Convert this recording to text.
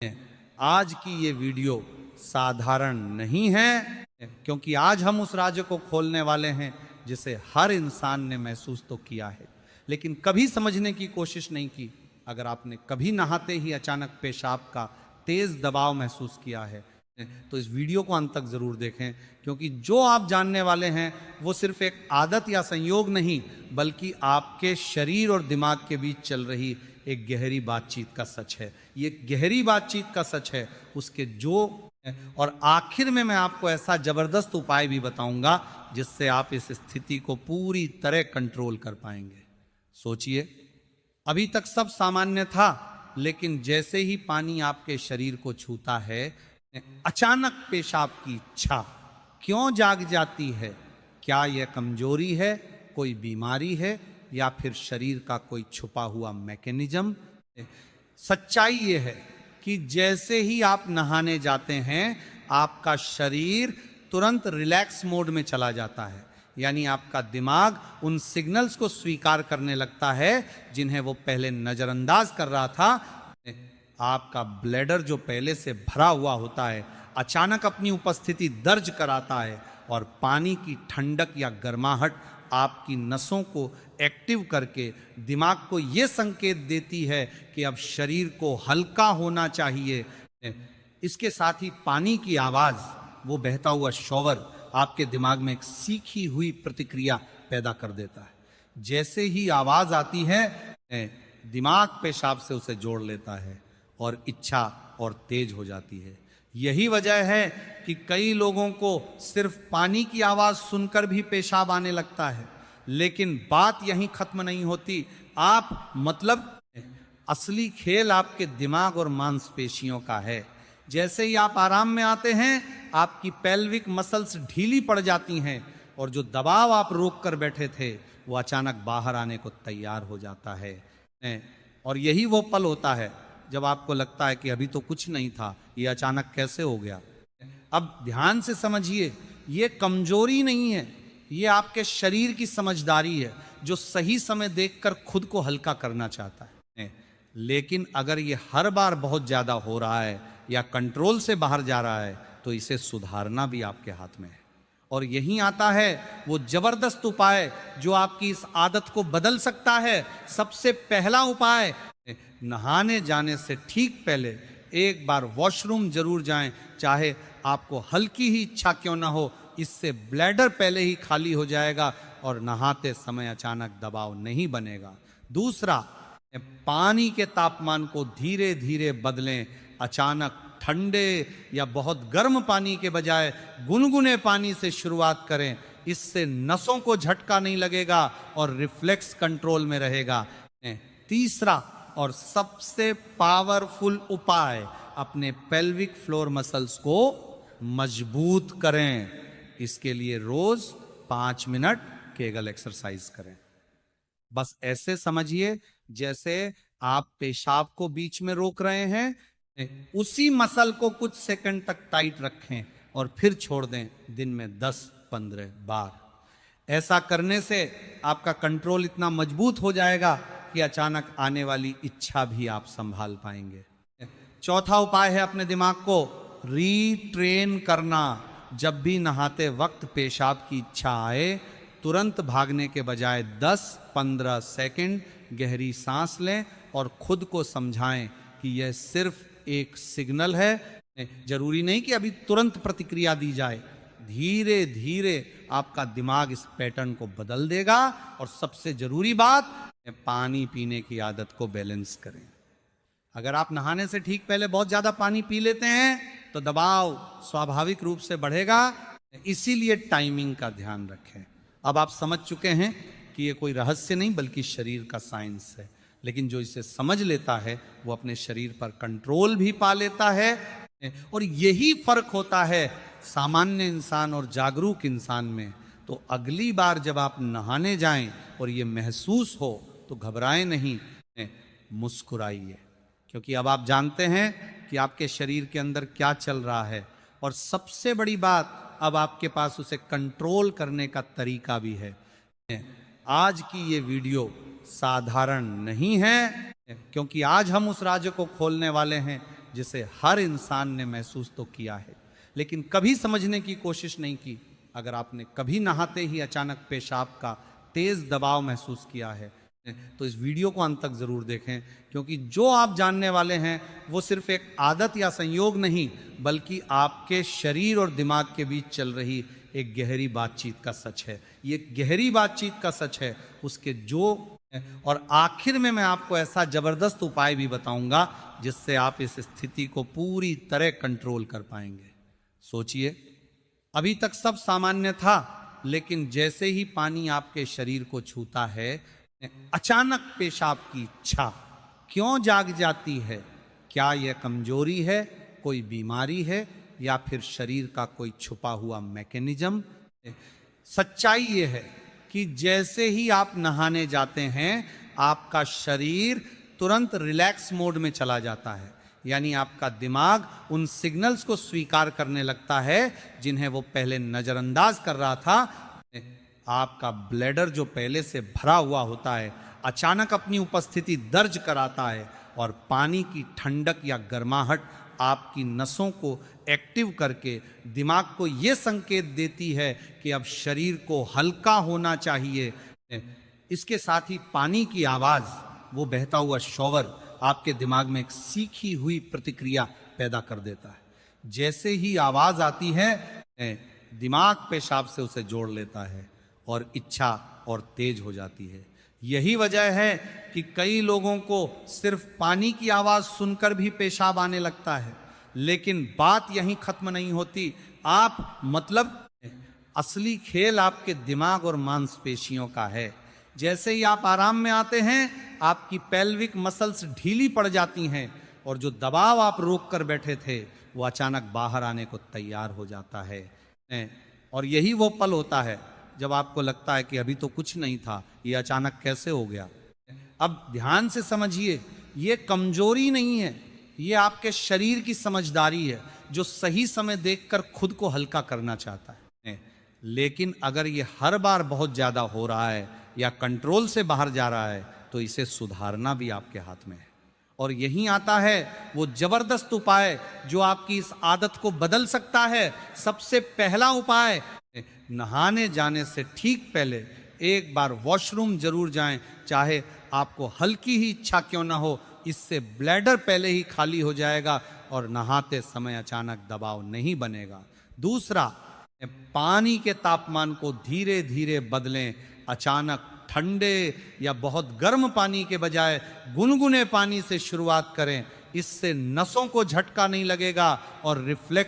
आज की ये वीडियो साधारण नहीं है, क्योंकि आज हम उस राज्य को खोलने वाले हैं जिसे हर इंसान ने महसूस तो किया है, लेकिन कभी समझने की कोशिश नहीं की। अगर आपने कभी नहाते ही अचानक पेशाब का तेज दबाव महसूस किया है तो इस वीडियो को अंत तक जरूर देखें, क्योंकि जो आप जानने वाले हैं वो सिर्फ एक आदत या संयोग नहीं, बल्कि आपके शरीर और दिमाग के बीच चल रही एक गहरी बातचीत का सच है। ये गहरी बातचीत का सच है उसके जो और आखिर में मैं आपको ऐसा जबरदस्त उपाय भी बताऊंगा जिससे आप इस स्थिति को पूरी तरह कंट्रोल कर पाएंगे। सोचिए, अभी तक सब सामान्य था, लेकिन जैसे ही पानी आपके शरीर को छूता है अचानक पेशाब की इच्छा क्यों जाग जाती है? क्या यह कमजोरी है, कोई बीमारी है, या फिर शरीर का कोई छुपा हुआ मैकेनिज्म? सच्चाई यह है कि जैसे ही आप नहाने जाते हैं आपका शरीर तुरंत रिलैक्स मोड में चला जाता है, यानी आपका दिमाग उन सिग्नल्स को स्वीकार करने लगता है जिन्हें वो पहले नजरअंदाज कर रहा था। आपका ब्लैडर जो पहले से भरा हुआ होता है अचानक अपनी उपस्थिति दर्ज कराता है और पानी की ठंडक या गर्माहट आपकी नसों को एक्टिव करके दिमाग को यह संकेत देती है कि अब शरीर को हल्का होना चाहिए। इसके साथ ही पानी की आवाज, वो बहता हुआ शॉवर आपके दिमाग में एक सीखी हुई प्रतिक्रिया पैदा कर देता है। जैसे ही आवाज आती है दिमाग पेशाब से उसे जोड़ लेता है और इच्छा और तेज हो जाती है। यही वजह है कि कई लोगों को सिर्फ पानी की आवाज सुनकर भी पेशाब आने लगता है। लेकिन बात यहीं खत्म नहीं होती। असली खेल आपके दिमाग और मांसपेशियों का है। जैसे ही आप आराम में आते हैं आपकी पेल्विक मसल्स ढीली पड़ जाती हैं और जो दबाव आप रोक कर बैठे थे वो अचानक बाहर आने को तैयार हो जाता है। और यही वो पल होता है जब आपको लगता है कि अभी तो कुछ नहीं था, ये अचानक कैसे हो गया। अब ध्यान से समझिए, ये कमजोरी नहीं है, ये आपके शरीर की समझदारी है जो सही समय देखकर खुद को हल्का करना चाहता है। लेकिन अगर ये हर बार बहुत ज्यादा हो रहा है या कंट्रोल से बाहर जा रहा है तो इसे सुधारना भी आपके हाथ में है। और यहीं आता है वो जबरदस्त उपाय जो आपकी इस आदत को बदल सकता है। सबसे पहला उपाय, नहाने जाने से ठीक पहले एक बार वॉशरूम जरूर जाएं, चाहे आपको हल्की ही इच्छा क्यों ना हो। इससे ब्लैडर पहले ही खाली हो जाएगा और नहाते समय अचानक दबाव नहीं बनेगा। दूसरा, पानी के तापमान को धीरे धीरे बदलें। अचानक ठंडे या बहुत गर्म पानी के बजाय गुनगुने पानी से शुरुआत करें। इससे नसों को झटका नहीं लगेगा और रिफ्लेक्स कंट्रोल में रहेगा। तीसरा और सबसे पावरफुल उपाय, अपने पेल्विक फ्लोर मसल्स को मजबूत करें। इसके लिए रोज 5 मिनट केगल एक्सरसाइज करें। बस ऐसे समझिए जैसे आप पेशाब को बीच में रोक रहे हैं, उसी मसल को कुछ सेकंड तक टाइट रखें और फिर छोड़ दें, दिन में 10-15 बार। ऐसा करने से आपका कंट्रोल इतना मजबूत हो जाएगा कि अचानक आने वाली इच्छा भी आप संभाल पाएंगे। चौथा उपाय है अपने दिमाग को रीट्रेन करना। जब भी नहाते वक्त पेशाब की इच्छा आए तुरंत भागने के बजाय 10-15 सेकंड गहरी सांस लें और खुद को समझाएं कि यह सिर्फ एक सिग्नल है। जरूरी नहीं कि अभी तुरंत प्रतिक्रिया दी जाए। धीरे धीरे आपका दिमाग इस पैटर्न को बदल देगा। और सबसे जरूरी बात, पानी पीने की आदत को बैलेंस करें। अगर आप नहाने से ठीक पहले बहुत ज्यादा पानी पी लेते हैं तो दबाव स्वाभाविक रूप से बढ़ेगा। इसीलिए टाइमिंग का ध्यान रखें। अब आप समझ चुके हैं कि ये कोई रहस्य नहीं बल्कि शरीर का साइंस है। लेकिन जो इसे समझ लेता है वो अपने शरीर पर कंट्रोल भी पा लेता है। और यही फर्क होता है सामान्य इंसान और जागरूक इंसान में। तो अगली बार जब आप नहाने जाएं और ये महसूस हो तो घबराएं नहीं, मुस्कुराइए, क्योंकि अब आप जानते हैं कि आपके शरीर के अंदर क्या चल रहा है। और सबसे बड़ी बात, अब आपके पास उसे कंट्रोल करने का तरीका भी है। आज की ये वीडियो साधारण नहीं है, क्योंकि आज हम उस राज्य को खोलने वाले हैं जिसे हर इंसान ने महसूस तो किया है, लेकिन कभी समझने की कोशिश नहीं की। अगर आपने कभी नहाते ही अचानक पेशाब का तेज दबाव महसूस किया है तो इस वीडियो को अंत तक जरूर देखें, क्योंकि जो आप जानने वाले हैं वो सिर्फ एक आदत या संयोग नहीं, बल्कि आपके शरीर और दिमाग के बीच चल रही एक गहरी बातचीत का सच है। ये गहरी बातचीत का सच है उसके जो, और आखिर में मैं आपको ऐसा जबरदस्त उपाय भी बताऊंगा जिससे आप इस स्थिति को पूरी तरह कंट्रोल कर पाएंगे। सोचिए, अभी तक सब सामान्य था, लेकिन जैसे ही पानी आपके शरीर को छूता है अचानक पेशाब की इच्छा क्यों जाग जाती है? क्या यह कमजोरी है, कोई बीमारी है, या फिर शरीर का कोई छुपा हुआ मैकेनिज्म? सच्चाई यह है कि जैसे ही आप नहाने जाते हैं आपका शरीर तुरंत रिलैक्स मोड में चला जाता है, यानी आपका दिमाग उन सिग्नल्स को स्वीकार करने लगता है जिन्हें वो पहले नजरअंदाज कर रहा था। आपका ब्लैडर जो पहले से भरा हुआ होता है अचानक अपनी उपस्थिति दर्ज कराता है और पानी की ठंडक या गर्माहट आपकी नसों को एक्टिव करके दिमाग को यह संकेत देती है कि अब शरीर को हल्का होना चाहिए। इसके साथ ही पानी की आवाज, वो बहता हुआ शॉवर आपके दिमाग में एक सीखी हुई प्रतिक्रिया पैदा कर देता है। जैसे ही आवाज आती है दिमाग पेशाब से उसे जोड़ लेता है और इच्छा और तेज हो जाती है। यही वजह है कि कई लोगों को सिर्फ पानी की आवाज सुनकर भी पेशाब आने लगता है। लेकिन बात यहीं खत्म नहीं होती। असली खेल आपके दिमाग और मांसपेशियों का है। जैसे ही आप आराम में आते हैं आपकी पेल्विक मसल्स ढीली पड़ जाती हैं और जो दबाव आप रोक कर बैठे थे वो अचानक बाहर आने को तैयार हो जाता है। और यही वो पल होता है जब आपको लगता है कि अभी तो कुछ नहीं था, ये अचानक कैसे हो गया। अब ध्यान से समझिए, ये कमजोरी नहीं है, ये आपके शरीर की समझदारी है जो सही समय देखकर खुद को हल्का करना चाहता है। लेकिन अगर ये हर बार बहुत ज्यादा हो रहा है या कंट्रोल से बाहर जा रहा है तो इसे सुधारना भी आपके हाथ में है। और यहीं आता है वो जबरदस्त उपाय जो आपकी इस आदत को बदल सकता है। सबसे पहला उपाय, नहाने जाने से ठीक पहले एक बार वॉशरूम जरूर जाएं, चाहे आपको हल्की ही इच्छा क्यों ना हो। इससे ब्लैडर पहले ही खाली हो जाएगा और नहाते समय अचानक दबाव नहीं बनेगा। दूसरा, पानी के तापमान को धीरे धीरे बदलें। अचानक ठंडे या बहुत गर्म पानी के बजाय गुनगुने पानी से शुरुआत करें। इससे नसों को झटका नहीं लगेगा और रिफ्लेक्स